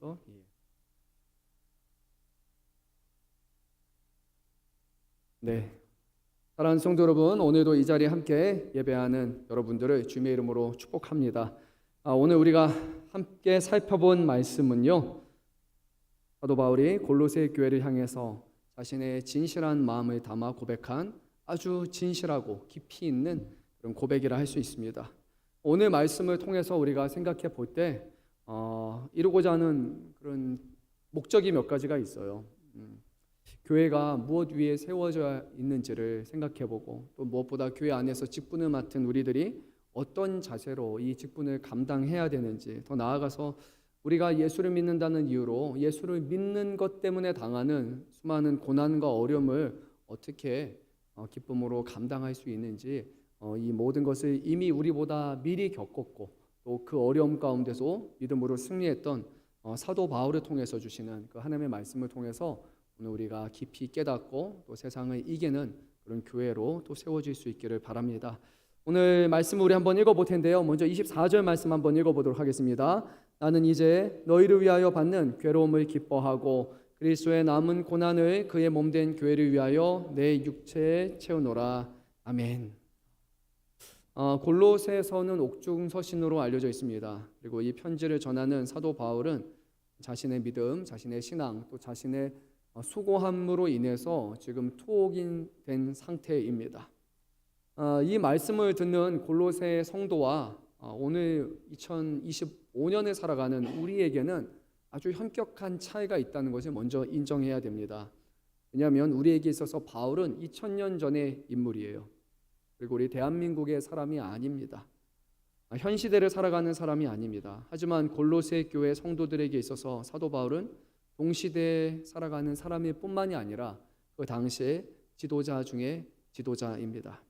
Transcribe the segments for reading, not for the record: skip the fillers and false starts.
그래서 네, 사랑하는 성도 여러분, 오늘도 이 자리에 함께 예배하는 여러분들을 주님의 이름으로 축복합니다. 오늘 우리가 함께 살펴본 말씀은요, 사도 바울이 골로새 교회를 향해서 자신의 진실한 마음을 담아 고백한 아주 진실하고 깊이 있는 그런 고백이라 할 수 있습니다. 오늘 말씀을 통해서 우리가 생각해 볼 때 이루고자 하는 그런 목적이 몇 가지가 있어요. 교회가 무엇 위에 세워져 있는지를 생각해보고, 또 무엇보다 교회 안에서 직분을 맡은 우리들이 어떤 자세로 이 직분을 감당해야 되는지, 더 나아가서 우리가 예수를 믿는다는 이유로 예수를 믿는 것 때문에 당하는 수많은 고난과 어려움을 어떻게 기쁨으로 감당할 수 있는지, 이 모든 것을 이미 우리보다 미리 겪었고 또 그 어려움 가운데서 믿음으로 승리했던 사도 바울을 통해서 주시는 그 하나님의 말씀을 통해서 오늘 우리가 깊이 깨닫고 또 세상을 이기는 그런 교회로 또 세워질 수 있기를 바랍니다. 오늘 말씀을 우리 한번 읽어볼 텐데요. 먼저 24절 말씀 한번 읽어보도록 하겠습니다. 나는 이제 너희를 위하여 받는 괴로움을 기뻐하고 그리스도의 남은 고난을 그의 몸된 교회를 위하여 내 육체에 채우노라. 아멘. 골로새서는 옥중서신으로 알려져 있습니다. 그리고 이 편지를 전하는 사도 바울은 자신의 믿음, 자신의 신앙, 또 자신의 수고함으로 인해서 지금 투옥인 상태입니다. 이 말씀을 듣는 골로새 성도와 오늘 2025년을 살아가는 우리에게는 아주 현격한 차이가 있다는 것을 먼저 인정해야 됩니다. 왜냐하면 우리에게 있어서 바울은 2000년 전의 인물이에요. 그리고 우리 대한민국의 사람이 아닙니다. 현 시대를 살아가는 사람이 아닙니다. 하지만 골로새 교회 성도들에게 있어서 사도 바울은 동시대에 살아가는 사람일 뿐만이 아니라 그 당시의 지도자 중에 지도자입니다.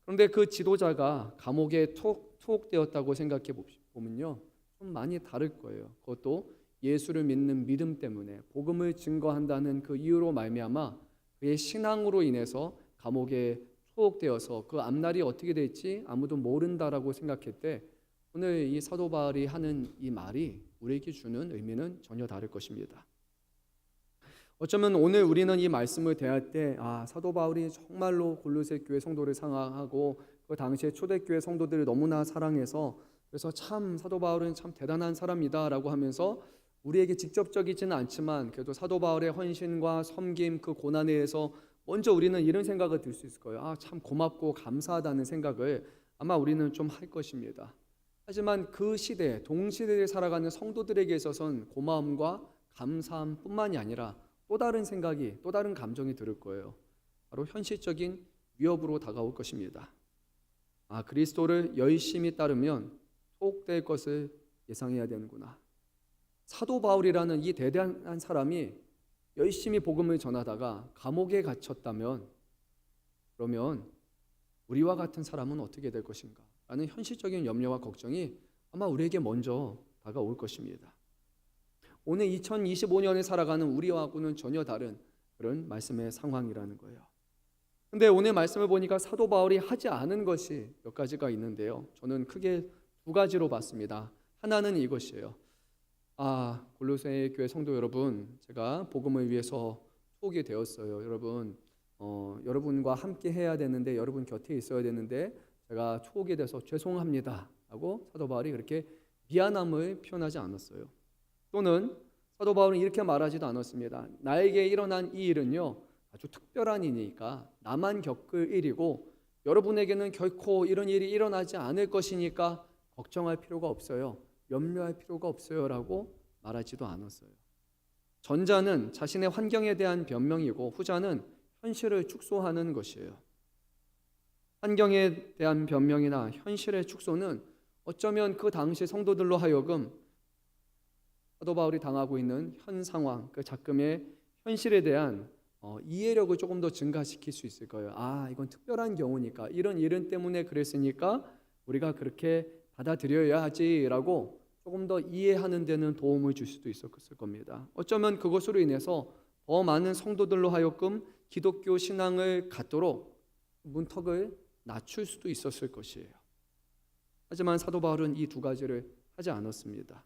그런데 그 지도자가 감옥에 투옥되었다고 생각해 보면요, 좀 많이 다를 거예요. 그것도 예수를 믿는 믿음 때문에, 복음을 증거한다는 그 이유로 말미암아 그의 신앙으로 인해서 감옥에 투옥되어서 그 앞날이 어떻게 될지 아무도 모른다라고 생각할 때, 오늘 이 사도 바울이 하는 이 말이 우리에게 주는 의미는 전혀 다를 것입니다. 어쩌면 오늘 우리는 이 말씀을 대할 때 사도 바울이 정말로 골로새 교회 성도를 사랑하고 그 당시에 초대교회 성도들을 너무나 사랑해서, 그래서 참 사도 바울은 참 대단한 사람이다 라고 하면서 우리에게 직접적이지는 않지만 그래도 사도 바울의 헌신과 섬김, 그 고난에 의해서 먼저 우리는 이런 생각을 들 수 있을 거예요. 참 고맙고 감사하다는 생각을 아마 우리는 좀 할 것입니다. 하지만 그 시대, 동시대에 살아가는 성도들에게 있어서는 고마움과 감사함 뿐만이 아니라 또 다른 생각이, 또 다른 감정이 들을 거예요. 바로 현실적인 위협으로 다가올 것입니다. 그리스도를 열심히 따르면 소옥될 것을 예상해야 되는구나. 사도 바울이라는 이 대단한 사람이 열심히 복음을 전하다가 감옥에 갇혔다면, 그러면 우리와 같은 사람은 어떻게 될 것인가 라는 현실적인 염려와 걱정이 아마 우리에게 먼저 다가올 것입니다. 오늘 2025년에 살아가는 우리하고는 전혀 다른 그런 말씀의 상황이라는 거예요. 근데 오늘 말씀을 보니까 사도 바울이 하지 않은 것이 몇 가지가 있는데요, 저는 크게 두 가지로 봤습니다. 하나는 이것이에요. 골로새 교회 성도 여러분, 제가 복음을 위해서 투옥이 되었어요. 여러분과 함께 해야 되는데, 여러분 곁에 있어야 되는데 제가 투옥이 돼서 죄송합니다 하고 사도 바울이 그렇게 미안함을 표현하지 않았어요. 또는 사도 바울은 이렇게 말하지도 않았습니다. 나에게 일어난 이 일은요, 아주 특별한 일이니까 나만 겪을 일이고 여러분에게는 결코 이런 일이 일어나지 않을 것이니까 걱정할 필요가 없어요, 염려할 필요가 없어요 라고 말하지도 않았어요. 전자는 자신의 환경에 대한 변명이고 후자는 현실을 축소하는 것이에요. 환경에 대한 변명이나 현실의 축소는 어쩌면 그 당시 성도들로 하여금 사도 바울이 당하고 있는 현 상황, 그 작금의 현실에 대한 이해력을 조금 더 증가시킬 수 있을 거예요. 이건 특별한 경우니까, 이런 일은 때문에 그랬으니까 우리가 그렇게 받아들여야 하지라고 조금 더 이해하는 데는 도움을 줄 수도 있었을 겁니다. 어쩌면 그것으로 인해서 더 많은 성도들로 하여금 기독교 신앙을 갖도록 문턱을 낮출 수도 있었을 것이에요. 하지만 사도 바울은 이 두 가지를 하지 않았습니다.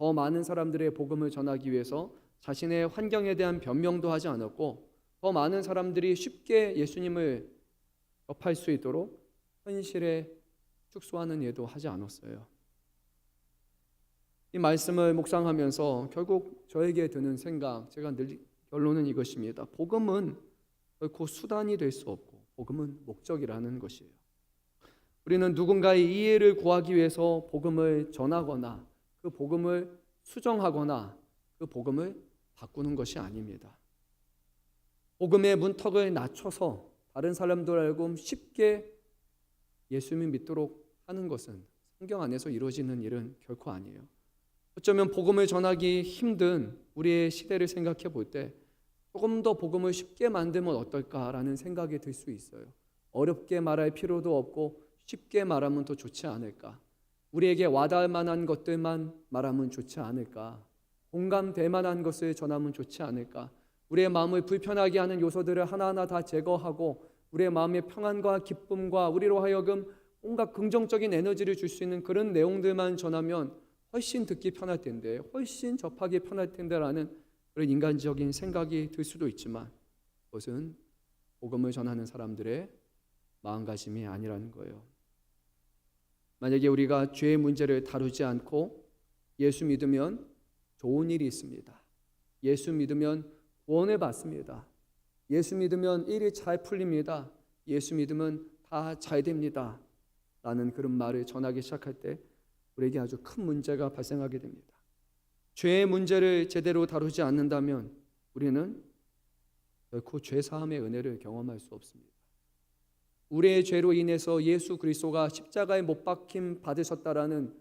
더 많은 사람들의 복음을 전하기 위해서 자신의 환경에 대한 변명도 하지 않았고, 더 많은 사람들이 쉽게 예수님을 접할 수 있도록 현실에 축소하는 예도 하지 않았어요. 이 말씀을 묵상하면서 결국 저에게 드는 생각, 제가 늘 결론은 이것입니다. 복음은 결코 수단이 될 수 없고 복음은 목적이라는 것이에요. 우리는 누군가의 이해를 구하기 위해서 복음을 전하거나 그 복음을 수정하거나 그 복음을 바꾸는 것이 아닙니다. 복음의 문턱을 낮춰서 다른 사람들 알고 쉽게 예수님을 믿도록 하는 것은 성경 안에서 이루어지는 일은 결코 아니에요. 어쩌면 복음을 전하기 힘든 우리의 시대를 생각해 볼 때 조금 더 복음을 쉽게 만들면 어떨까라는 생각이 들 수 있어요. 어렵게 말할 필요도 없고 쉽게 말하면 더 좋지 않을까? 우리에게 와닿을 만한 것들만 말하면 좋지 않을까? 공감될 만한 것을 전하면 좋지 않을까? 우리의 마음을 불편하게 하는 요소들을 하나하나 다 제거하고 우리의 마음의 평안과 기쁨과 우리로 하여금 온갖 긍정적인 에너지를 줄 수 있는 그런 내용들만 전하면 훨씬 듣기 편할 텐데, 훨씬 접하기 편할 텐데라는 그런 인간적인 생각이 들 수도 있지만 그것은 복음을 전하는 사람들의 마음가짐이 아니라는 거예요. 만약에 우리가 죄의 문제를 다루지 않고 예수 믿으면 좋은 일이 있습니다. 예수 믿으면 구원을 받습니다. 예수 믿으면 일이 잘 풀립니다. 예수 믿으면 다 잘 됩니다. 라는 그런 말을 전하기 시작할 때 우리에게 아주 큰 문제가 발생하게 됩니다. 죄의 문제를 제대로 다루지 않는다면 우리는 결코 죄사함의 은혜를 경험할 수 없습니다. 우리의 죄로 인해서 예수 그리스도가 십자가에 못 박힘 받으셨다라는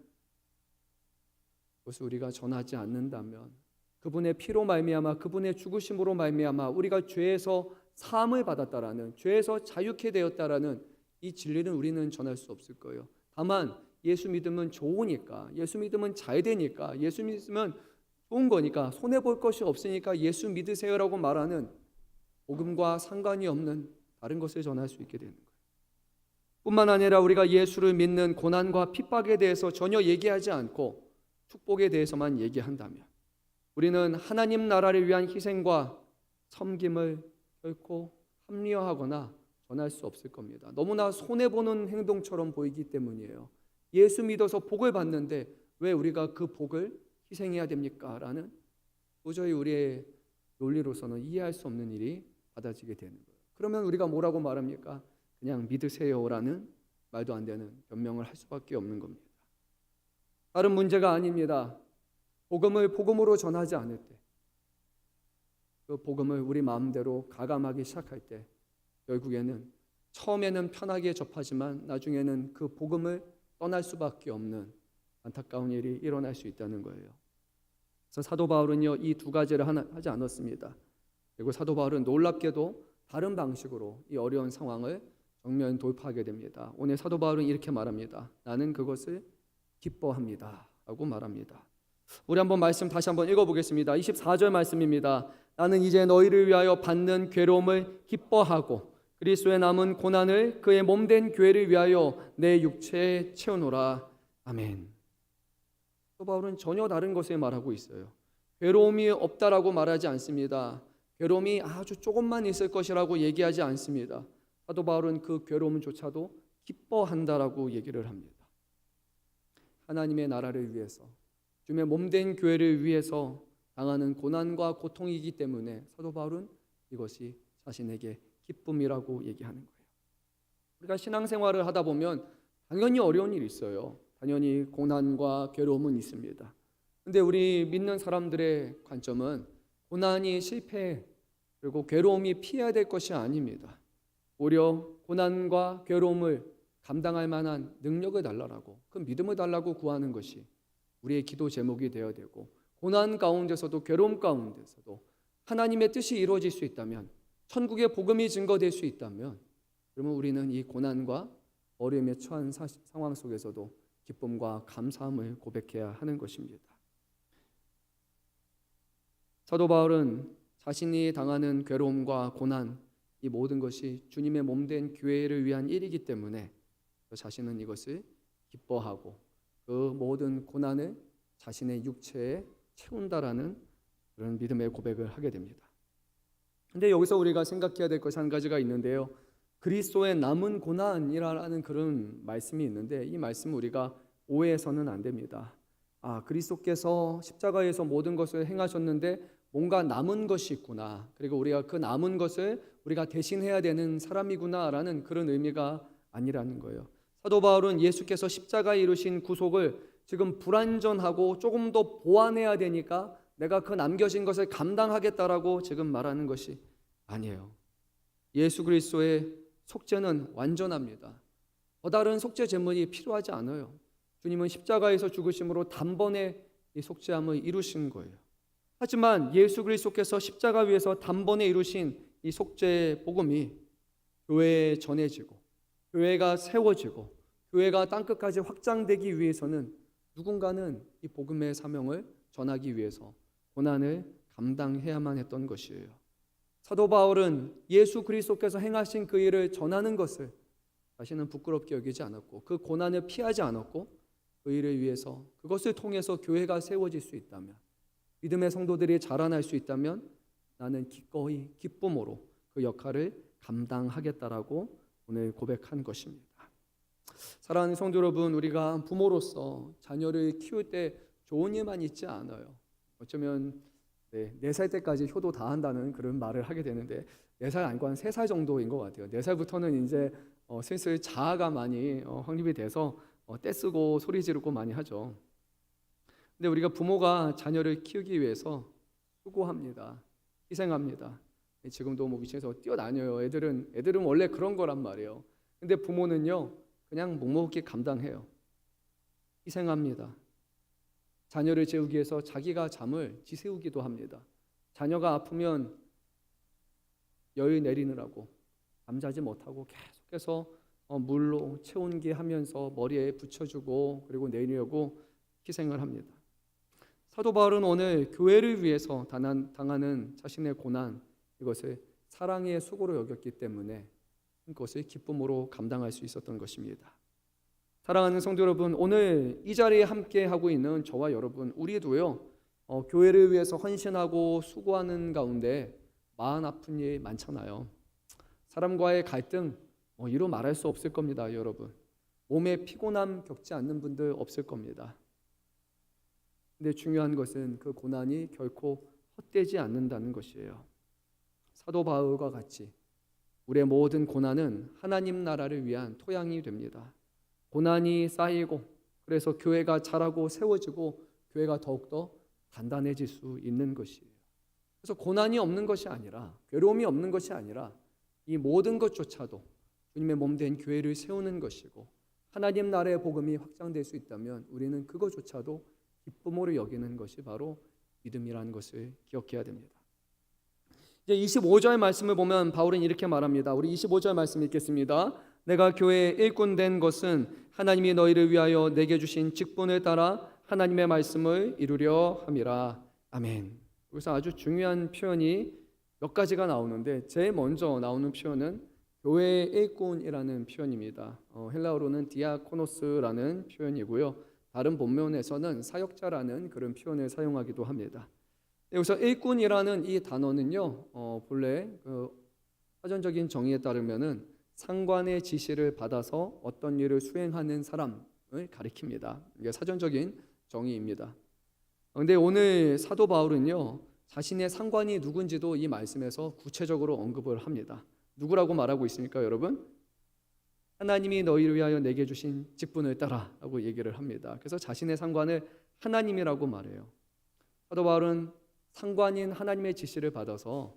것을 우리가 전하지 않는다면, 그분의 피로 말미암아 그분의 죽으심으로 말미암아 우리가 죄에서 사함을 받았다라는, 죄에서 자유케 되었다라는 이 진리는 우리는 전할 수 없을 거예요. 다만 예수 믿으면 좋으니까, 예수 믿으면 잘 되니까, 예수 믿으면 좋은 거니까, 손해볼 것이 없으니까 예수 믿으세요라고 말하는 복음과 상관이 없는 다른 것을 전할 수 있게 되는 거예요. 뿐만 아니라 우리가 예수를 믿는 고난과 핍박에 대해서 전혀 얘기하지 않고 축복에 대해서만 얘기한다면 우리는 하나님 나라를 위한 희생과 섬김을 결코 합리화하거나 전할 수 없을 겁니다. 너무나 손해보는 행동처럼 보이기 때문이에요. 예수 믿어서 복을 받는데 왜 우리가 그 복을 희생해야 됩니까? 라는 도저히 우리의 논리로서는 이해할 수 없는 일이 받아지게 되는 거예요. 그러면 우리가 뭐라고 말합니까? 그냥 믿으세요라는 말도 안 되는 변명을 할 수밖에 없는 겁니다. 다른 문제가 아닙니다. 복음을 복음으로 전하지 않을 때, 그 복음을 우리 마음대로 가감하기 시작할 때 결국에는 처음에는 편하게 접하지만 나중에는 그 복음을 떠날 수밖에 없는 안타까운 일이 일어날 수 있다는 거예요. 그래서 사도 바울은요, 이 두 가지를 하지 않았습니다. 그리고 사도 바울은 놀랍게도 다른 방식으로 이 어려운 상황을 정면 돌파하게 됩니다. 오늘 사도 바울은 이렇게 말합니다. 나는 그것을 기뻐합니다 라고 말합니다. 우리 한번 말씀 다시 한번 읽어보겠습니다. 24절 말씀입니다. 나는 이제 너희를 위하여 받는 괴로움을 기뻐하고 그리스도의 남은 고난을 그의 몸된 교회를 위하여 내 육체에 채우노라. 아멘. 사도 바울은 전혀 다른 것을 말하고 있어요. 괴로움이 없다라고 말하지 않습니다. 괴로움이 아주 조금만 있을 것이라고 얘기하지 않습니다. 사도 바울은 그 괴로움조차도 기뻐한다라고 얘기를 합니다. 하나님의 나라를 위해서, 주님의 몸된 교회를 위해서 당하는 고난과 고통이기 때문에 사도 바울은 이것이 자신에게 기쁨이라고 얘기하는 거예요. 우리가 신앙생활을 하다 보면 당연히 어려운 일이 있어요. 당연히 고난과 괴로움은 있습니다. 근데 우리 믿는 사람들의 관점은 고난이 실패 그리고 괴로움이 피해야 될 것이 아닙니다. 오히려 고난과 괴로움을 감당할 만한 능력을 달라고, 그 믿음을 달라고 구하는 것이 우리의 기도 제목이 되어야 되고, 고난 가운데서도 괴로움 가운데서도 하나님의 뜻이 이루어질 수 있다면, 천국의 복음이 증거될 수 있다면, 그러면 우리는 이 고난과 어려움에 처한 상황 속에서도 기쁨과 감사함을 고백해야 하는 것입니다. 사도 바울은 자신이 당하는 괴로움과 고난, 이 모든 것이 주님의 몸된 교회를 위한 일이기 때문에 자신은 이것을 기뻐하고 그 모든 고난을 자신의 육체에 채운다라는 그런 믿음의 고백을 하게 됩니다. 근데 여기서 우리가 생각해야 될 것이 한 가지가 있는데요. 그리스도의 남은 고난이라는 그런 말씀이 있는데 이 말씀 우리가 오해해서는 안 됩니다. 그리스도께서 십자가에서 모든 것을 행하셨는데 뭔가 남은 것이 있구나. 그리고 우리가 그 남은 것을 우리가 대신해야 되는 사람이구나라는 그런 의미가 아니라는 거예요. 사도 바울은 예수께서 십자가에 이루신 구속을 지금 불완전하고 조금 더 보완해야 되니까 내가 그 남겨진 것을 감당하겠다라고 지금 말하는 것이 아니에요. 예수 그리스도의 속죄는 완전합니다. 다른 속죄 제물이 필요하지 않아요. 주님은 십자가에서 죽으심으로 단번에 이 속죄함을 이루신 거예요. 하지만 예수 그리스도께서 십자가 위에서 단번에 이루신 이 속죄 복음이 교회에 전해지고 교회가 세워지고 교회가 땅끝까지 확장되기 위해서는 누군가는 이 복음의 사명을 전하기 위해서 고난을 감당해야만 했던 것이에요. 사도 바울은 예수 그리스도께서 행하신 그 일을 전하는 것을 자신은 부끄럽게 여기지 않았고 그 고난을 피하지 않았고 그 일을 위해서 그것을 통해서 교회가 세워질 수 있다면 믿음의 성도들이 자라날 수 있다면 나는 기꺼이 기쁨으로 그 역할을 감당하겠다라고 오늘 고백한 것입니다. 사랑하는 성도 여러분, 우리가 부모로서 자녀를 키울 때 좋은 일만 있지 않아요. 어쩌면 4살 때까지 효도 다 한다는 그런 말을 하게 되는데 4살 아니고 한 3살 정도인 것 같아요. 4살부터는 이제 슬슬 자아가 많이 확립이 돼서 떼쓰고 소리 지르고 많이 하죠. 근데 우리가 부모가 자녀를 키우기 위해서 수고합니다. 희생합니다. 지금도 위층에서 뛰어다녀요. 애들은 원래 그런 거란 말이에요. 근데 부모는요 그냥 묵묵히 감당해요. 희생합니다. 자녀를 재우기 위해서 자기가 잠을 지새우기도 합니다. 자녀가 아프면 열 내리느라고 잠자지 못하고 계속해서 물로 체온기 하면서 머리에 붙여주고 그리고 내리려고 희생을 합니다. 사도 바울은 오늘 교회를 위해서 당하는 자신의 고난 이것을 사랑의 수고로 여겼기 때문에 그것을 기쁨으로 감당할 수 있었던 것입니다. 사랑하는 성도 여러분, 오늘 이 자리에 함께 하고 있는 저와 여러분 우리도요 교회를 위해서 헌신하고 수고하는 가운데 마음 아픈 일 많잖아요. 사람과의 갈등 이루 말할 수 없을 겁니다. 여러분 몸에 피곤함 겪지 않는 분들 없을 겁니다. 근데 중요한 것은 그 고난이 결코 헛되지 않는다는 것이에요. 사도 바울과 같이 우리의 모든 고난은 하나님 나라를 위한 토양이 됩니다. 고난이 쌓이고 그래서 교회가 자라고 세워지고 교회가 더욱더 단단해질 수 있는 것이에요. 그래서 고난이 없는 것이 아니라 괴로움이 없는 것이 아니라 이 모든 것조차도 주님의 몸된 교회를 세우는 것이고 하나님 나라의 복음이 확장될 수 있다면 우리는 그것조차도 기쁨으로 여기는 것이 바로 믿음이라는 것을 기억해야 됩니다. 이제 25절 말씀을 보면 바울은 이렇게 말합니다. 우리 25절 말씀 읽겠습니다. 내가 교회의 일꾼 된 것은 하나님이 너희를 위하여 내게 주신 직분을 따라 하나님의 말씀을 이루려 함이라. 아멘. 여기서 아주 중요한 표현이 몇 가지가 나오는데 제일 먼저 나오는 표현은 교회의 일꾼이라는 표현입니다. 헬라어로는 디아코노스라는 표현이고요. 다른 본문에서는 사역자라는 그런 표현을 사용하기도 합니다. 여기서 일꾼이라는 이 단어는요, 본래 사전적인 정의에 따르면은 상관의 지시를 받아서 어떤 일을 수행하는 사람을 가리킵니다. 이게 사전적인 정의입니다. 그런데 오늘 사도 바울은요, 자신의 상관이 누군지도 이 말씀에서 구체적으로 언급을 합니다. 누구라고 말하고 있습니까, 여러분? 하나님이 너희를 위하여 내게 주신 직분을 따라 라고 얘기를 합니다. 그래서 자신의 상관을 하나님이라고 말해요. 사도 바울은 상관인 하나님의 지시를 받아서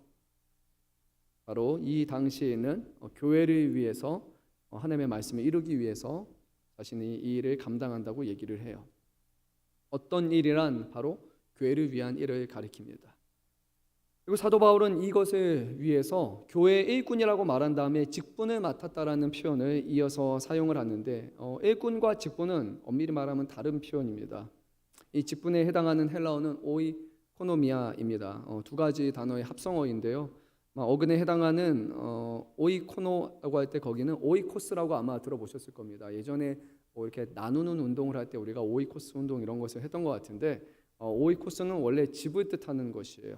바로 이 당시에는 교회를 위해서 하나님의 말씀을 이루기 위해서 자신이 이 일을 감당한다고 얘기를 해요. 어떤 일이란 바로 교회를 위한 일을 가리킵니다. 그리고 사도 바울은 이것을 위해서 교회의 일꾼이라고 말한 다음에 직분을 맡았다라는 표현을 이어서 사용을 하는데 일꾼과 직분은 엄밀히 말하면 다른 표현입니다. 이 직분에 해당하는 헬라어는 오이코노미아입니다. 두 가지 단어의 합성어인데요. 어근에 해당하는 오이코노라고 할 때 거기는 오이코스라고 아마 들어보셨을 겁니다. 예전에 뭐 이렇게 나누는 운동을 할 때 우리가 오이코스 운동 이런 것을 했던 것 같은데 오이코스는 원래 집을 뜻하는 것이에요.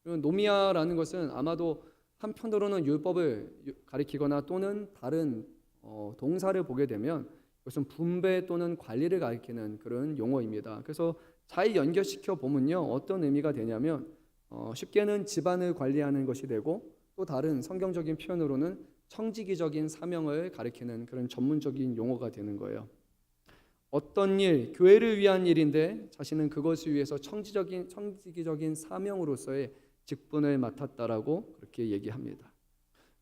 그리고 노미아라는 것은 아마도 한편으로는 율법을 가리키거나 또는 다른 동사를 보게 되면 이것은 분배 또는 관리를 가리키는 그런 용어입니다. 그래서 잘 연결시켜 보면요 어떤 의미가 되냐면 쉽게는 집안을 관리하는 것이 되고 또 다른 성경적인 표현으로는 청지기적인 사명을 가리키는 그런 전문적인 용어가 되는 거예요. 어떤 일, 교회를 위한 일인데 자신은 그것을 위해서 청지기적인 사명으로서의 직분을 맡았다라고 그렇게 얘기합니다.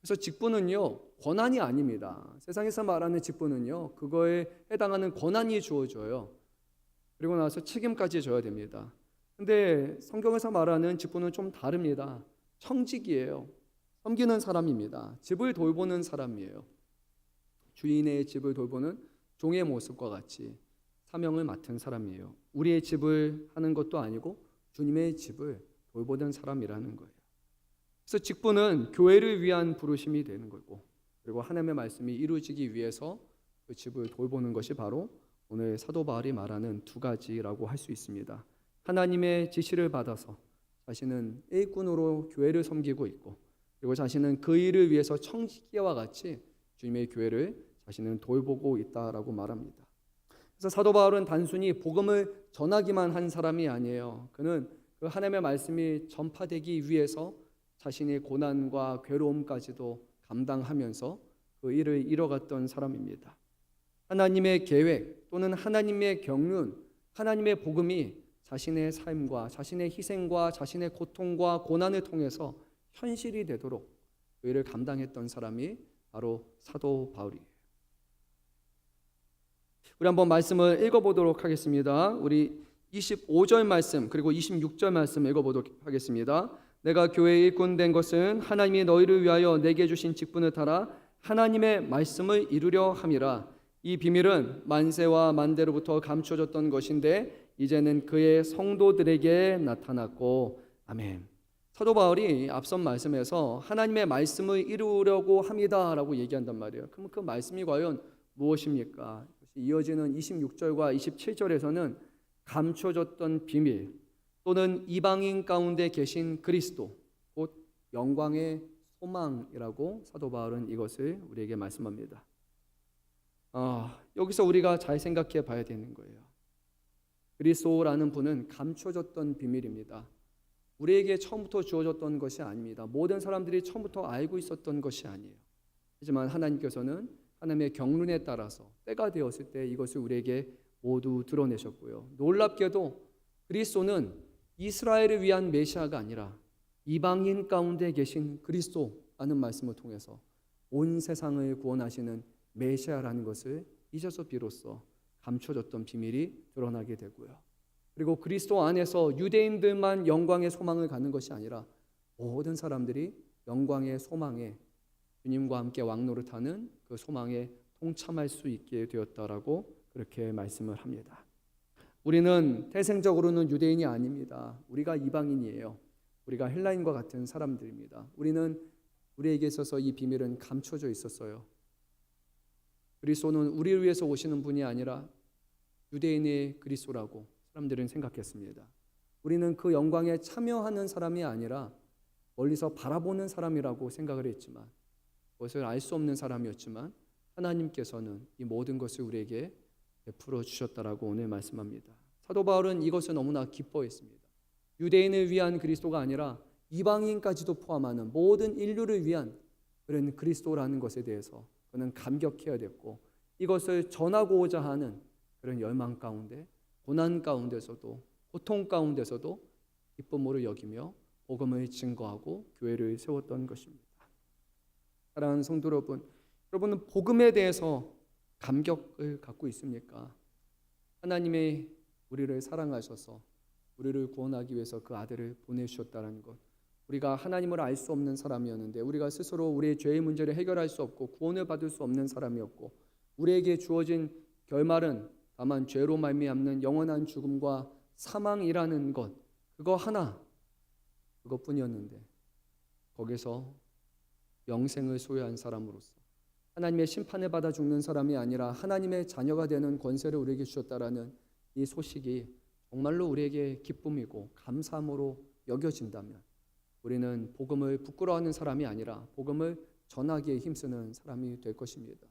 그래서 직분은요 권한이 아닙니다. 세상에서 말하는 직분은요 그거에 해당하는 권한이 주어져요. 그리고 나서 책임까지 져야 됩니다. 근데 성경에서 말하는 직분은 좀 다릅니다. 청직이에요. 섬기는 사람입니다. 집을 돌보는 사람이에요. 주인의 집을 돌보는 종의 모습과 같이 사명을 맡은 사람이에요. 우리의 집을 하는 것도 아니고 주님의 집을 돌보던 사람이라는 거예요. 그래서 직분은 교회를 위한 부르심이 되는 거고 그리고 하나님의 말씀이 이루어지기 위해서 그 집을 돌보는 것이 바로 오늘 사도 바울이 말하는 두 가지라고 할 수 있습니다. 하나님의 지시를 받아서 자신은 일꾼으로 교회를 섬기고 있고 그리고 자신은 그 일을 위해서 청지기와 같이 주님의 교회를 자신은 돌보고 있다라고 말합니다. 그래서 사도 바울은 단순히 복음을 전하기만 한 사람이 아니에요. 그는 그 하나님의 말씀이 전파되기 위해서 자신의 고난과 괴로움까지도 감당하면서 그 일을 이뤄갔던 사람입니다. 하나님의 계획 또는 하나님의 경륜, 하나님의 복음이 자신의 삶과 자신의 희생과 자신의 고통과 고난을 통해서 현실이 되도록 그 일을 감당했던 사람이 바로 사도 바울이에요. 우리 한번 말씀을 읽어보도록 하겠습니다. 우리 25절 말씀 그리고 26절 말씀 읽어보도록 하겠습니다. 내가 교회의 일꾼 된 것은 하나님이 너희를 위하여 내게 주신 직분을 따라 하나님의 말씀을 이루려 함이라. 이 비밀은 만세와 만대로부터 감춰졌던 것인데 이제는 그의 성도들에게 나타났고 아멘. 사도 바울이 앞선 말씀에서 하나님의 말씀을 이루려고 합니다라고 얘기한단 말이에요. 그럼 그 말씀이 과연 무엇입니까? 이어지는 26절과 27절에서는 감춰졌던 비밀 또는 이방인 가운데 계신 그리스도 곧 영광의 소망이라고 사도 바울은 이것을 우리에게 말씀합니다. 여기서 우리가 잘 생각해 봐야 되는 거예요. 그리스도라는 분은 감춰졌던 비밀입니다. 우리에게 처음부터 주어졌던 것이 아닙니다. 모든 사람들이 처음부터 알고 있었던 것이 아니에요. 하지만 하나님께서는 하나님의 경륜에 따라서 때가 되었을 때 이것을 우리에게 모두 드러내셨고요. 놀랍게도 그리스도는 이스라엘을 위한 메시아가 아니라 이방인 가운데 계신 그리스도라는 말씀을 통해서 온 세상을 구원하시는 메시아라는 것을 이제서 비로소 감춰졌던 비밀이 드러나게 되고요. 그리고 그리스도 안에서 유대인들만 영광의 소망을 갖는 것이 아니라 모든 사람들이 영광의 소망에 주님과 함께 왕노릇하는 그 소망에 동참할 수 있게 되었다라고 그렇게 말씀을 합니다. 우리는 태생적으로는 유대인이 아닙니다. 우리가 이방인이에요. 우리가 헬라인과 같은 사람들입니다. 우리에게 있어서 이 비밀은 감춰져 있었어요. 그리스도는 우리를 위해서 오시는 분이 아니라 유대인의 그리스도라고 사람들은 생각했습니다. 우리는 그 영광에 참여하는 사람이 아니라 멀리서 바라보는 사람이라고 생각을 했지만 그것을 알 수 없는 사람이었지만 하나님께서는 이 모든 것을 우리에게 베풀어 주셨다라고 오늘 말씀합니다. 사도 바울은 이것을 너무나 기뻐했습니다. 유대인을 위한 그리스도가 아니라 이방인까지도 포함하는 모든 인류를 위한 그런 그리스도라는 것에 대해서 그는 감격해야 됐고 이것을 전하고자 하는 그런 열망 가운데 고난 가운데서도 고통 가운데서도 기쁨으로 여기며 복음을 증거하고 교회를 세웠던 것입니다. 사랑하는 성도 여러분, 여러분은 복음에 대해서 감격을 갖고 있습니까? 하나님의 우리를 사랑하셔서 우리를 구원하기 위해서 그 아들을 보내주셨다는 것, 우리가 하나님을 알 수 없는 사람이었는데 우리가 스스로 우리의 죄의 문제를 해결할 수 없고 구원을 받을 수 없는 사람이었고 우리에게 주어진 결말은 다만 죄로 말미암는 영원한 죽음과 사망이라는 것, 그것뿐이었는데 거기서 영생을 소유한 사람으로서 하나님의 심판을 받아 죽는 사람이 아니라 하나님의 자녀가 되는 권세를 우리에게 주셨다라는 이 소식이 정말로 우리에게 기쁨이고 감사함으로 여겨진다면 우리는 복음을 부끄러워하는 사람이 아니라 복음을 전하기에 힘쓰는 사람이 될 것입니다.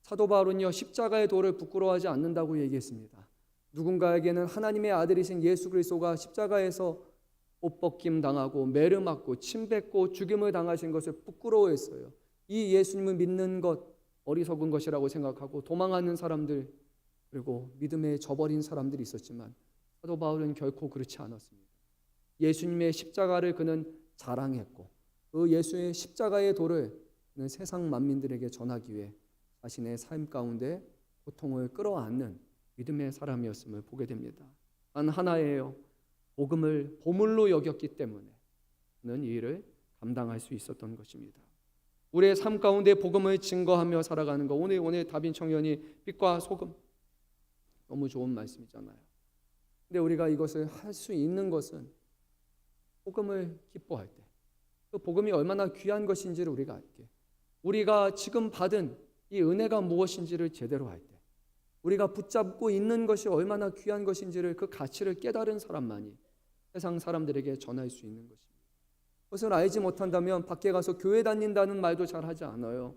사도 바울은요, 십자가의 도를 부끄러워하지 않는다고 얘기했습니다. 누군가에게는 하나님의 아들이신 예수 그리스도가 십자가에서 옷벗김 당하고 매를 맞고 침 뱉고 죽임을 당하신 것을 부끄러워했어요. 이 예수님을 믿는 것 어리석은 것이라고 생각하고 도망하는 사람들, 그리고 믿음에 져버린 사람들이 있었지만 사도 바울은 결코 그렇지 않았습니다. 예수님의 십자가를 그는 자랑했고 그 예수의 십자가의 도를 그는 세상 만민들에게 전하기 위해 자신의 삶 가운데 고통을 끌어안는 믿음의 사람이었음을 보게 됩니다. 단 하나예요. 복음을 보물로 여겼기 때문에 그는 이 일을 감당할 수 있었던 것입니다. 우리의 삶 가운데 복음을 증거하며 살아가는 것, 오늘 다빈 청년이 빛과 소금, 너무 좋은 말씀이잖아요. 근데 우리가 이것을 할 수 있는 것은 복음을 기뻐할 때, 그 복음이 얼마나 귀한 것인지를 우리가 알게, 우리가 지금 받은 이 은혜가 무엇인지를 제대로 할 때, 우리가 붙잡고 있는 것이 얼마나 귀한 것인지를, 그 가치를 깨달은 사람만이 세상 사람들에게 전할 수 있는 것입니다. 그것을 알지 못한다면 밖에 가서 교회 다닌다는 말도 잘 하지 않아요.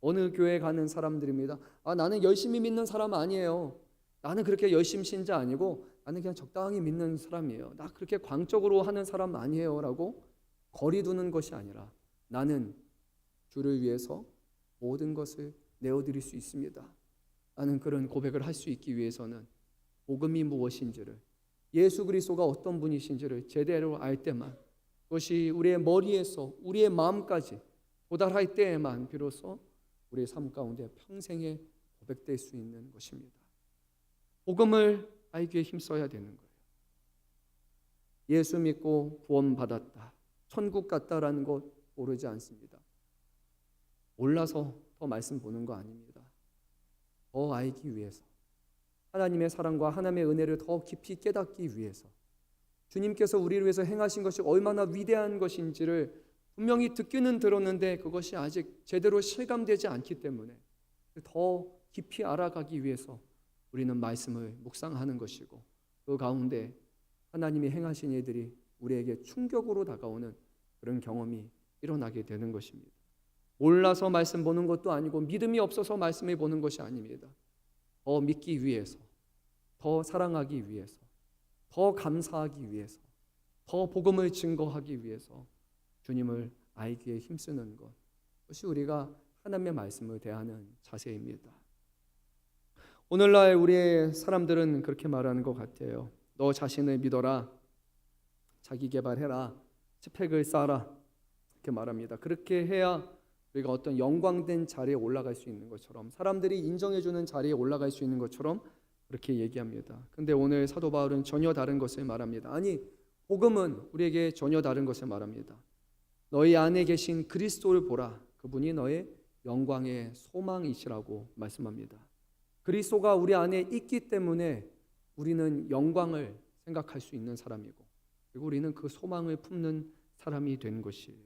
어느 교회 가는 사람들입니다. 나는 열심히 믿는 사람 아니에요. 나는 그렇게 열심 신자 아니고 나는 그냥 적당히 믿는 사람이에요. 나 그렇게 광적으로 하는 사람 아니에요 라고 거리 두는 것이 아니라 나는 주를 위해서 모든 것을 내어드릴 수 있습니다. 나는 그런 고백을 할 수 있기 위해서는 복음이 무엇인지를, 예수 그리스도가 어떤 분이신지를 제대로 알 때만, 그것이 우리의 머리에서 우리의 마음까지 도달할 때에만 비로소 우리의 삶 가운데 평생에 고백될 수 있는 것입니다. 복음을 알기에 힘써야 되는 거예요. 예수 믿고 구원받았다, 천국 갔다라는 것 모르지 않습니다. 몰라서 더 말씀 보는 거 아닙니다. 더 알기 위해서, 하나님의 사랑과 하나님의 은혜를 더 깊이 깨닫기 위해서, 주님께서 우리를 위해서 행하신 것이 얼마나 위대한 것인지를 분명히 듣기는 들었는데 그것이 아직 제대로 실감되지 않기 때문에 더 깊이 알아가기 위해서 우리는 말씀을 묵상하는 것이고, 그 가운데 하나님이 행하신 일들이 우리에게 충격으로 다가오는 그런 경험이 일어나게 되는 것입니다. 몰라서 말씀 보는 것도 아니고 믿음이 없어서 말씀을 보는 것이 아닙니다. 더 믿기 위해서, 더 사랑하기 위해서, 더 감사하기 위해서, 더 복음을 증거하기 위해서 주님을 알기에 힘쓰는 것, 그것이 우리가 하나님의 말씀을 대하는 자세입니다. 오늘날 우리의 사람들은 그렇게 말하는 것 같아요. 너 자신을 믿어라, 자기 개발해라, 스펙을 쌓아라, 이렇게 말합니다. 그렇게 해야 우리가 어떤 영광된 자리에 올라갈 수 있는 것처럼, 사람들이 인정해주는 자리에 올라갈 수 있는 것처럼 그렇게 얘기합니다. 근데 오늘 사도 바울은 전혀 다른 것을 말합니다. 아니, 복음은 우리에게 전혀 다른 것을 말합니다. 너희 안에 계신 그리스도를 보라, 그분이 너의 영광의 소망이시라고 말씀합니다. 그리스도가 우리 안에 있기 때문에 우리는 영광을 생각할 수 있는 사람이고, 그리고 우리는 그 소망을 품는 사람이 된 것이에요.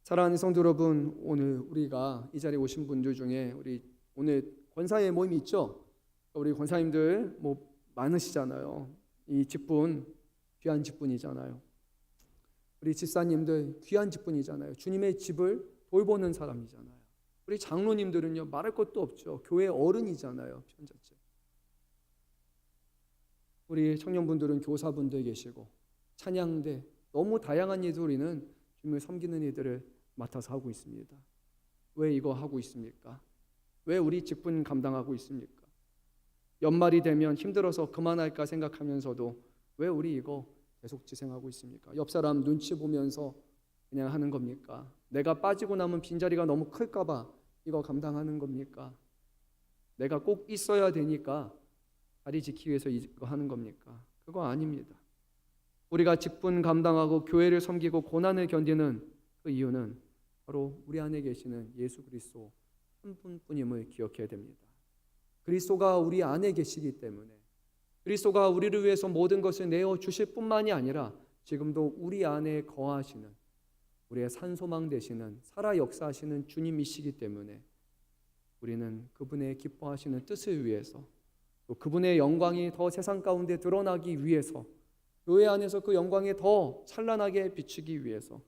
사랑하는 성도 여러분, 오늘 우리가 이 자리에 오신 분들 중에 우리 오늘 권사의 모임이 있죠? 우리 권사님들 많으시잖아요. 이 직분 귀한 직분이잖아요. 우리 집사님들 귀한 직분이잖아요. 주님의 집을 돌보는 사람이잖아요. 우리 장로님들은요, 말할 것도 없죠. 교회 어른이잖아요. 편자체. 우리 청년분들은 교사분들 계시고 찬양대, 너무 다양한 일들 우리는 주님을 섬기는 일들을 맡아서 하고 있습니다. 왜 이거 하고 있습니까? 왜 우리 직분 감당하고 있습니까? 연말이 되면 힘들어서 그만할까 생각하면서도 왜 우리 이거 계속 지생하고 있습니까? 옆 사람 눈치 보면서 그냥 하는 겁니까? 내가 빠지고 나면 빈자리가 너무 클까 봐 이거 감당하는 겁니까? 내가 꼭 있어야 되니까 자리 지키기 위해서 이거 하는 겁니까? 그거 아닙니다. 우리가 직분 감당하고 교회를 섬기고 고난을 견디는 그 이유는 바로 우리 안에 계시는 예수 그리스도 한 분뿐임을 기억해야 됩니다. 그리스도가 우리 안에 계시기 때문에, 그리스도가 우리를 위해서 모든 것을 내어 주실 뿐만이 아니라 지금도 우리 안에 거하시는 우리의 산소망 되시는 살아 역사하시는 주님이시기 때문에 우리는 그분의 기뻐하시는 뜻을 위해서, 또 그분의 영광이 더 세상 가운데 드러나기 위해서, 교회 안에서 그 영광이 더 찬란하게 비추기 위해서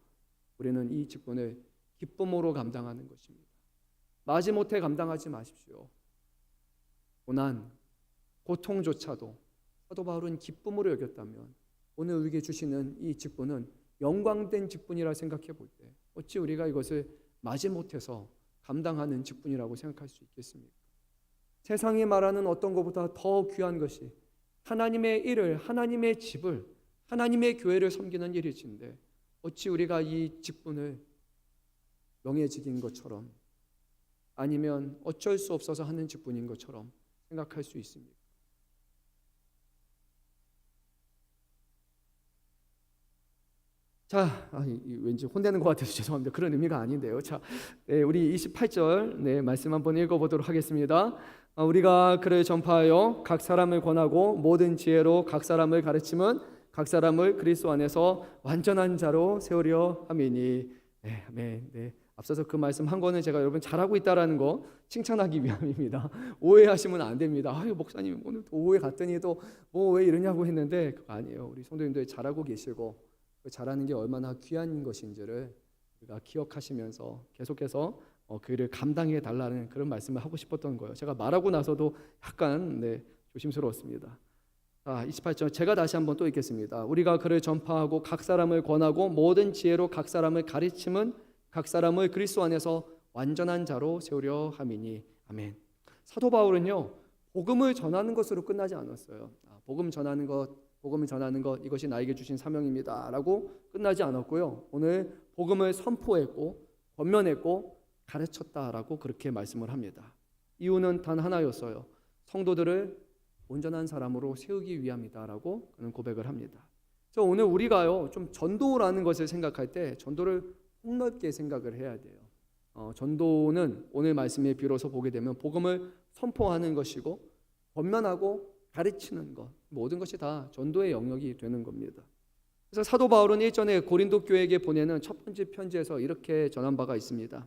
우리는 이 직분을 기쁨으로 감당하는 것입니다. 마지못해 감당하지 마십시오. 고난, 고통조차도 사도 바울은 기쁨으로 여겼다면 오늘 우리에게 주시는 이 직분은 영광된 직분이라 생각해 볼 때 어찌 우리가 이것을 마지못해서 감당하는 직분이라고 생각할 수 있겠습니까? 세상이 말하는 어떤 것보다 더 귀한 것이 하나님의 일을, 하나님의 집을, 하나님의 교회를 섬기는 일이지인데 어찌 우리가 이 직분을 명예직인 것처럼, 아니면 어쩔 수 없어서 하는 직분인 것처럼 생각할 수 있습니까? 자, 왠지 혼내는 것 같아서 죄송합니다. 그런 의미가 아닌데요. 자, 우리 28절 말씀 한번 읽어보도록 하겠습니다. 우리가 그를 전파하여 각 사람을 권하고 모든 지혜로 각 사람을 가르치면 각 사람을 그리스도 안에서 완전한 자로 세우려 함이니. 아멘. 앞서서 그 말씀 한 거는 제가 여러분 잘하고 있다라는 거 칭찬하기 위함입니다. 오해하시면 안 됩니다. 목사님 오늘 오해 갔더니 또 뭐 왜 이러냐고 했는데 그거 아니에요. 우리 성도님들 잘하고 계시고 잘하는 게 얼마나 귀한 것인지를 우리가 기억하시면서 계속해서 그 일을 감당해 달라는 그런 말씀을 하고 싶었던 거예요. 제가 말하고 나서도 약간 조심스러웠습니다. 28절 제가 다시 한번 또 읽겠습니다. 우리가 그를 전파하고 각 사람을 권하고 모든 지혜로 각 사람을 가르침은 각 사람을 그리스도 안에서 완전한 자로 세우려 함이니. 아멘. 사도 바울은요, 복음을 전하는 것으로 끝나지 않았어요. 복음을 전하는 것 이것이 나에게 주신 사명입니다 라고 끝나지 않았고요, 오늘 복음을 선포했고 권면했고 가르쳤다라고 그렇게 말씀을 합니다. 이유는 단 하나였어요. 성도들을 온전한 사람으로 세우기 위함이다라고 그는 고백을 합니다. 그래서 오늘 우리가요, 좀 전도라는 것을 생각할 때 전도를 폭넓게 생각을 해야 돼요. 전도는 오늘 말씀에 비로소 보게 되면 복음을 선포하는 것이고 권면하고 가르치는 것, 모든 것이 다 전도의 영역이 되는 겁니다. 그래서 사도 바울은 일전에 고린도 교회에게 보내는 첫 번째 편지에서 이렇게 전한 바가 있습니다.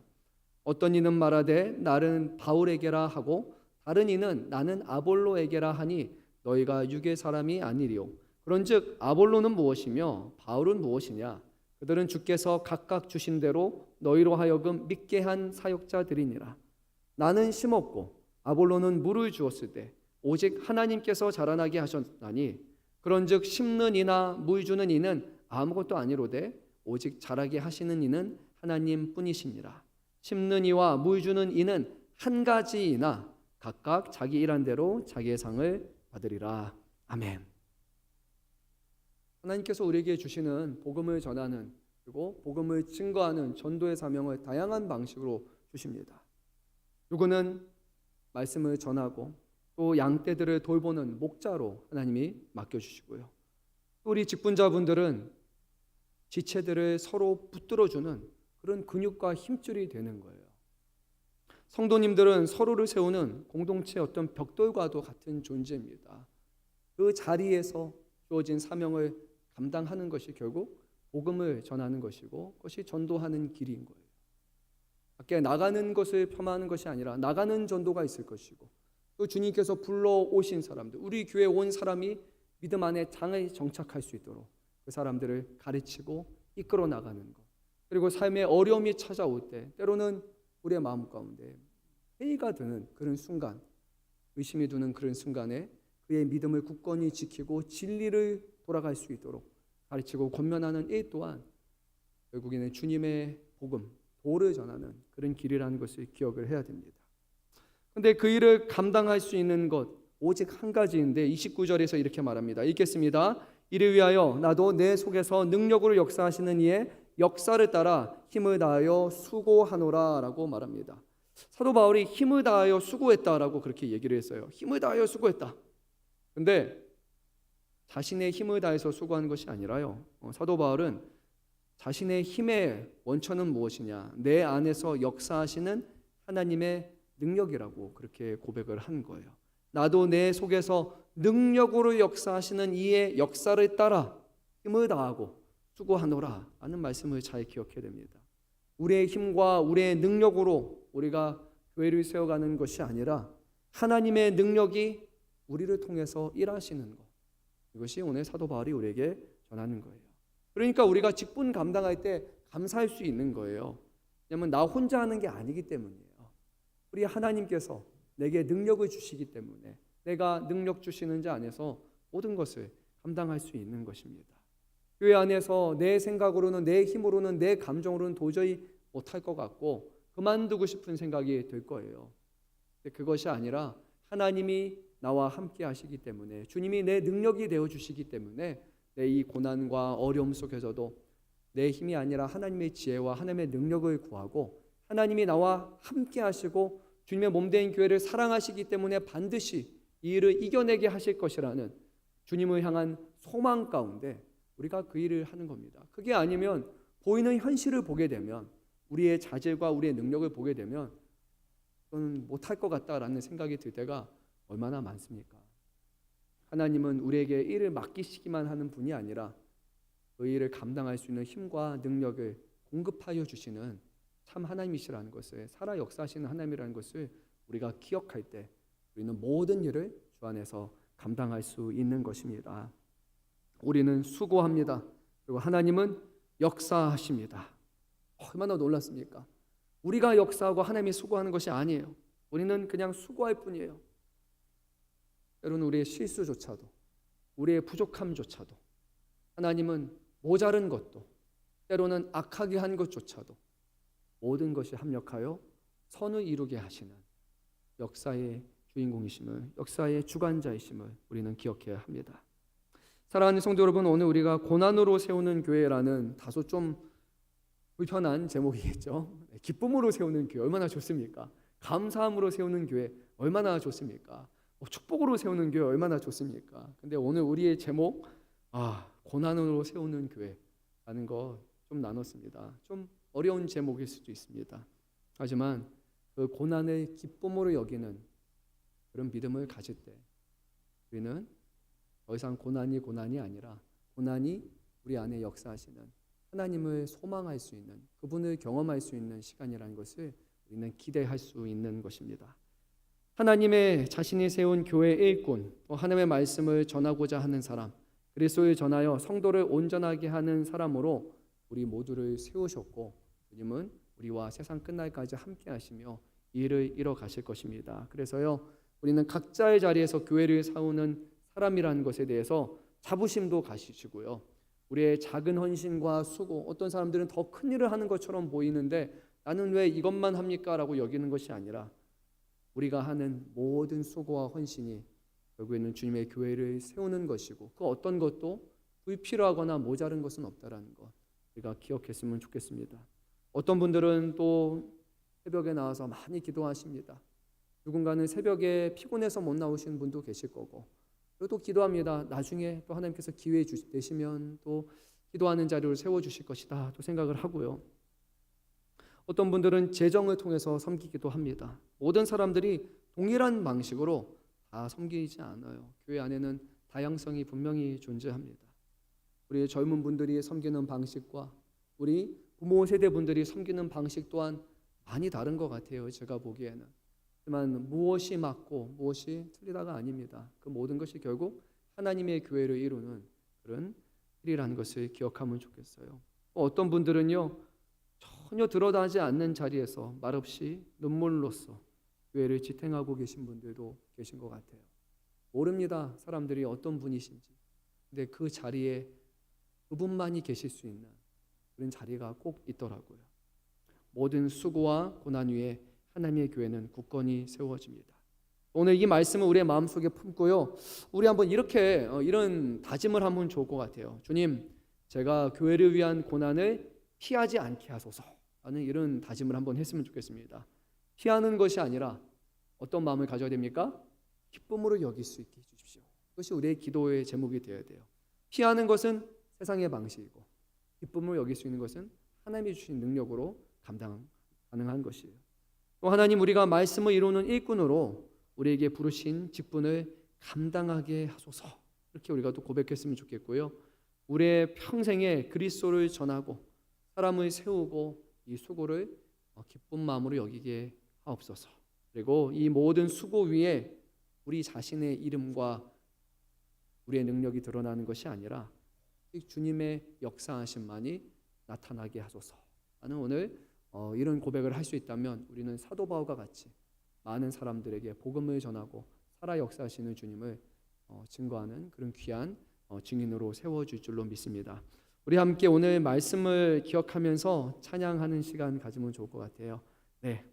어떤 이는 말하되 나는 바울에게라 하고 다른 이는 나는 아볼로에게라 하니 너희가 육의 사람이 아니리요. 그런즉 아볼로는 무엇이며 바울은 무엇이냐? 그들은 주께서 각각 주신 대로 너희로 하여금 믿게 한 사역자들이니라. 나는 심었고 아볼로는 물을 주었을 때 오직 하나님께서 자라나게 하셨나니 그런즉 심는 이나 물 주는 이는 아무것도 아니로되 오직 자라게 하시는 이는 하나님 뿐이시니라. 심는 이와 물 주는 이는 한 가지이나 각각 자기 일한 대로 자기의 상을 받으리라. 아멘. 하나님께서 우리에게 주시는 복음을 전하는, 그리고 복음을 증거하는 전도의 사명을 다양한 방식으로 주십니다. 누구는 말씀을 전하고 또 양떼들을 돌보는 목자로 하나님이 맡겨주시고요, 또 우리 직분자분들은 지체들을 서로 붙들어주는 그런 근육과 힘줄이 되는 거예요. 성도님들은 서로를 세우는 공동체의 어떤 벽돌과도 같은 존재입니다. 그 자리에서 주어진 사명을 감당하는 것이 결국 복음을 전하는 것이고 그것이 전도하는 길인 거예요. 밖에 나가는 것을 폄하하는 것이 아니라 나가는 전도가 있을 것이고, 또 주님께서 불러오신 사람들, 우리 교회에 온 사람이 믿음 안에 장에 정착할 수 있도록 그 사람들을 가르치고 이끌어 나가는 것, 그리고 삶의 어려움이 찾아올 때 때로는 우리의 마음 가운데 회의가 드는 그런 순간, 의심이 드는 그런 순간에 그의 믿음을 굳건히 지키고 진리를 돌아갈 수 있도록 가르치고 권면하는 이 또한 결국에는 주님의 복음, 도를 전하는 그런 길이라는 것을 기억을 해야 됩니다. 그런데 그 일을 감당할 수 있는 것 오직 한 가지인데 29절에서 이렇게 말합니다. 읽겠습니다. 이를 위하여 나도 내 속에서 능력으로 역사하시는 이의 역사를 따라 힘을 다하여 수고하노라 라고 말합니다. 사도 바울이 힘을 다하여 수고했다라고 그렇게 얘기를 했어요. 힘을 다하여 수고했다. 그런데 자신의 힘을 다해서 수고하는 것이 아니라요, 사도 바울은 자신의 힘의 원천은 무엇이냐, 내 안에서 역사하시는 하나님의 능력이라고 그렇게 고백을 한 거예요. 나도 내 속에서 능력으로 역사하시는 이의 역사를 따라 힘을 다하고 수고하노라 하는 말씀을 잘 기억해야 됩니다. 우리의 힘과 우리의 능력으로 우리가 교회를 세워가는 것이 아니라 하나님의 능력이 우리를 통해서 일하시는 것, 이것이 오늘 사도 바울이 우리에게 전하는 거예요. 그러니까 우리가 직분 감당할 때 감사할 수 있는 거예요. 왜냐하면 나 혼자 하는 게 아니기 때문이에요. 우리 하나님께서 내게 능력을 주시기 때문에 내가 능력 주시는 자 안에서 모든 것을 감당할 수 있는 것입니다. 교회 안에서 내 생각으로는, 내 힘으로는, 내 감정으로는 도저히 못할 것 같고 그만두고 싶은 생각이 들 거예요. 그것이 아니라 하나님이 나와 함께 하시기 때문에, 주님이 내 능력이 되어 주시기 때문에 내 이 고난과 어려움 속에서도 내 힘이 아니라 하나님의 지혜와 하나님의 능력을 구하고, 하나님이 나와 함께 하시고 주님의 몸된 교회를 사랑하시기 때문에 반드시 이 일을 이겨내게 하실 것이라는 주님을 향한 소망 가운데 우리가 그 일을 하는 겁니다. 그게 아니면 보이는 현실을 보게 되면, 우리의 자질과 우리의 능력을 보게 되면 저는 못할 것 같다라는 생각이 들 때가 얼마나 많습니까? 하나님은 우리에게 일을 맡기시기만 하는 분이 아니라 그 일을 감당할 수 있는 힘과 능력을 공급하여 주시는 참 하나님이시라는 것을, 살아 역사하시는 하나님이라는 것을 우리가 기억할 때 우리는 모든 일을 주 안에서 감당할 수 있는 것입니다. 우리는 수고합니다. 그리고 하나님은 역사하십니다. 얼마나 놀랐습니까? 우리가 역사하고 하나님이 수고하는 것이 아니에요. 우리는 그냥 수고할 뿐이에요. 때로는 우리의 실수조차도, 우리의 부족함조차도, 하나님은 모자른 것도, 때로는 악하게 한 것조차도 모든 것이 합력하여 선을 이루게 하시는 역사의 주인공이심을, 역사의 주관자이심을 우리는 기억해야 합니다. 사랑하는 성도 여러분, 오늘 우리가 고난으로 세우는 교회라는 다소 좀 불편한 제목이겠죠. 기쁨으로 세우는 교회 얼마나 좋습니까? 감사함으로 세우는 교회 얼마나 좋습니까? 축복으로 세우는 교회 얼마나 좋습니까? 근데 오늘 우리의 제목, 고난으로 세우는 교회라는 거 좀 나눴습니다. 좀 어려운 제목일 수도 있습니다. 하지만 그 고난을 기쁨으로 여기는 그런 믿음을 가질 때 우리는 더 이상 고난이 아니라 고난이 우리 안에 역사하시는 하나님을 소망할 수 있는, 그분을 경험할 수 있는 시간이라는 것을 우리는 기대할 수 있는 것입니다. 하나님의 자신이 세운 교회의 일꾼, 또 하나님의 말씀을 전하고자 하는 사람, 그리스도를 전하여 성도를 온전하게 하는 사람으로 우리 모두를 세우셨고, 주님은 우리와 세상 끝날까지 함께 하시며 이 일을 이뤄 가실 것입니다. 그래서요, 우리는 각자의 자리에서 교회를 세우는 사람이라는 것에 대해서 자부심도 가지시고요, 우리의 작은 헌신과 수고, 어떤 사람들은 더 큰 일을 하는 것처럼 보이는데 나는 왜 이것만 합니까? 라고 여기는 것이 아니라 우리가 하는 모든 수고와 헌신이 결국에는 주님의 교회를 세우는 것이고, 그 어떤 것도 불필요하거나 모자른 것은 없다라는 것 우리가 기억했으면 좋겠습니다. 어떤 분들은 또 새벽에 나와서 많이 기도하십니다. 누군가는 새벽에 피곤해서 못 나오시는 분도 계실 거고, 그리고 또 기도합니다. 나중에 또 하나님께서 기회 되시면 또 기도하는 자리를 세워주실 것이다 또 생각을 하고요. 어떤 분들은 재정을 통해서 섬기기도 합니다. 모든 사람들이 동일한 방식으로 다 섬기지 않아요. 교회 안에는 다양성이 분명히 존재합니다. 우리 젊은 분들이 섬기는 방식과 우리 부모 세대 분들이 섬기는 방식 또한 많이 다른 것 같아요. 제가 보기에는. 하지만 무엇이 맞고 무엇이 틀리다가 아닙니다. 그 모든 것이 결국 하나님의 교회를 이루는 그런 일이라는 것을 기억하면 좋겠어요. 어떤 분들은요, 전혀 드러나지 않는 자리에서 말없이 눈물로써 교회를 지탱하고 계신 분들도 계신 것 같아요. 모릅니다. 사람들이 어떤 분이신지. 근데 그 자리에 그분만이 계실 수 있는 그런 자리가 꼭 있더라고요. 모든 수고와 고난 위에 하나님의 교회는 굳건히 세워집니다. 오늘 이 말씀을 우리의 마음속에 품고요, 우리 한번 이렇게 이런 다짐을 하면 좋을 것 같아요. 주님, 제가 교회를 위한 고난을 피하지 않게 하소서 하는 이런 다짐을 한번 했으면 좋겠습니다. 피하는 것이 아니라 어떤 마음을 가져야 됩니까? 기쁨으로 여길 수 있게 해주십시오. 그것이 우리의 기도의 제목이 되어야 돼요. 피하는 것은 세상의 방식이고, 기쁨으로 여길 수 있는 것은 하나님이 주신 능력으로 감당 가능한 것이에요. 또 하나님, 우리가 말씀을 이루는 일꾼으로 우리에게 부르신 직분을 감당하게 하소서, 이렇게 우리가 또 고백했으면 좋겠고요. 우리의 평생에 그리스도를 전하고 사람을 세우고 이 수고를 기쁜 마음으로 여기게 하옵소서. 그리고 이 모든 수고 위에 우리 자신의 이름과 우리의 능력이 드러나는 것이 아니라 주님의 역사하심만이 나타나게 하소서. 나는 오늘 이런 고백을 할 수 있다면 우리는 사도 바울과 같이 많은 사람들에게 복음을 전하고 살아 역사하시는 주님을 증거하는 그런 귀한 증인으로 세워줄 줄로 믿습니다. 우리 함께 오늘 말씀을 기억하면서 찬양하는 시간 가지면 좋을 것 같아요. 네,